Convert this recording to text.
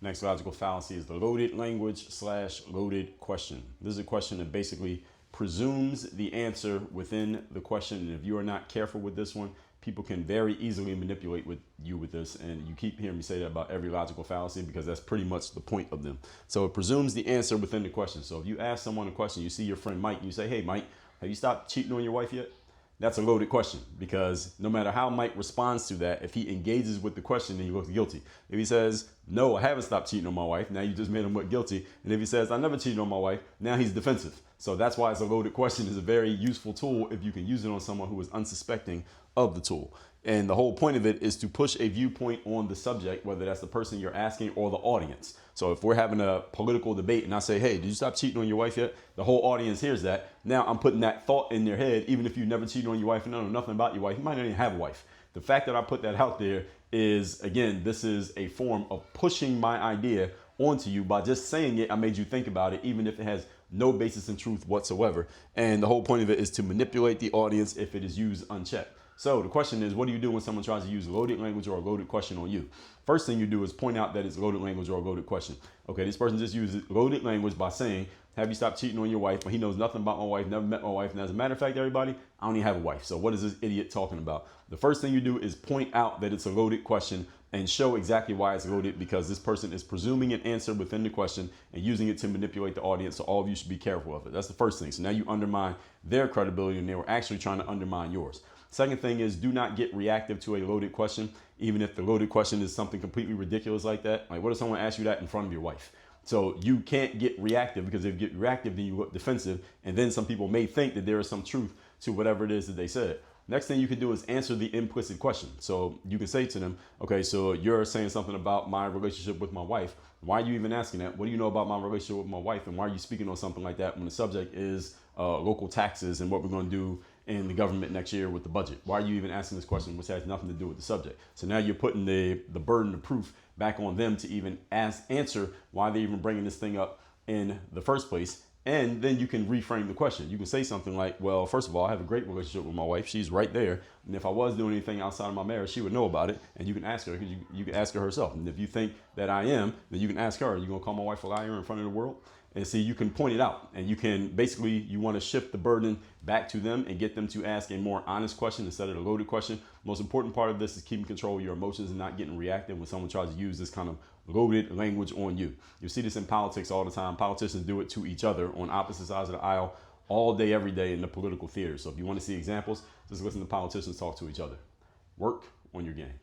Next logical fallacy is the loaded language / loaded question. This is a question that basically presumes the answer within the question. And if you are not careful with this one, people can very easily manipulate you with this. And you keep hearing me say that about every logical fallacy because that's pretty much the point of them. So it presumes the answer within the question. So if you ask someone a question, you see your friend Mike, you say, hey, Mike, have you stopped cheating on your wife yet? That's a loaded question because no matter how Mike responds to that, if he engages with the question, then he looks guilty. If he says, no, I haven't stopped cheating on my wife, now you just made him look guilty. And if he says, I never cheated on my wife, now he's defensive. So that's why it's a loaded question. Is a very useful tool if you can use it on someone who is unsuspecting of the tool. And the whole point of it is to push a viewpoint on the subject, whether that's the person you're asking or the audience. So if we're having a political debate and I say, hey, did you stop cheating on your wife yet? The whole audience hears that. Now I'm putting that thought in their head, even if you never cheated on your wife and don't know nothing about your wife, you might not even have a wife. The fact that I put that out there is, again, this is a form of pushing my idea onto you. By just saying it, I made you think about it, even if it has no basis in truth whatsoever. And the whole point of it is to manipulate the audience if it is used unchecked. So the question is, what do you do when someone tries to use loaded language or a loaded question on you? First thing you do is point out that it's loaded language or a loaded question. Okay, this person just uses loaded language by saying, have you stopped cheating on your wife? But he knows nothing about my wife, never met my wife. And as a matter of fact, everybody, I don't even have a wife. So what is this idiot talking about? The first thing you do is point out that it's a loaded question and show exactly why it's loaded, because this person is presuming an answer within the question and using it to manipulate the audience. So all of you should be careful of it. That's the first thing. So now you undermine their credibility and they were actually trying to undermine yours. Second thing is, do not get reactive to a loaded question, even if the loaded question is something completely ridiculous like that. Like, what if someone asks you that in front of your wife? So you can't get reactive, because if you get reactive, then you look defensive. And then some people may think that there is some truth to whatever it is that they said. Next thing you can do is answer the implicit question. So you can say to them, okay, so you're saying something about my relationship with my wife. Why are you even asking that? What do you know about my relationship with my wife? And why are you speaking on something like that when the subject is local taxes and what we're going to do in the government next year with the budget? Why are you even asking this question, which has nothing to do with the subject? So now you're putting the burden of proof back on them to even answer why they're even bringing this thing up in the first place. And then you can reframe the question. You can say something like, well, first of all, I have a great relationship with my wife. She's right there. And if I was doing anything outside of my marriage, she would know about it. And you can ask her, because you can ask her herself. And if you think that I am, then you can ask her, are you going to call my wife a liar in front of the world? And see, you can point it out, and you can basically, you want to shift the burden back to them and get them to ask a more honest question instead of the loaded question. Most important part of this is keeping control of your emotions and not getting reactive when someone tries to use this kind of loaded language on you. You see this in politics all the time. Politicians do it to each other on opposite sides of the aisle all day, every day in the political theater. So if you want to see examples, just listen to politicians talk to each other. Work on your game.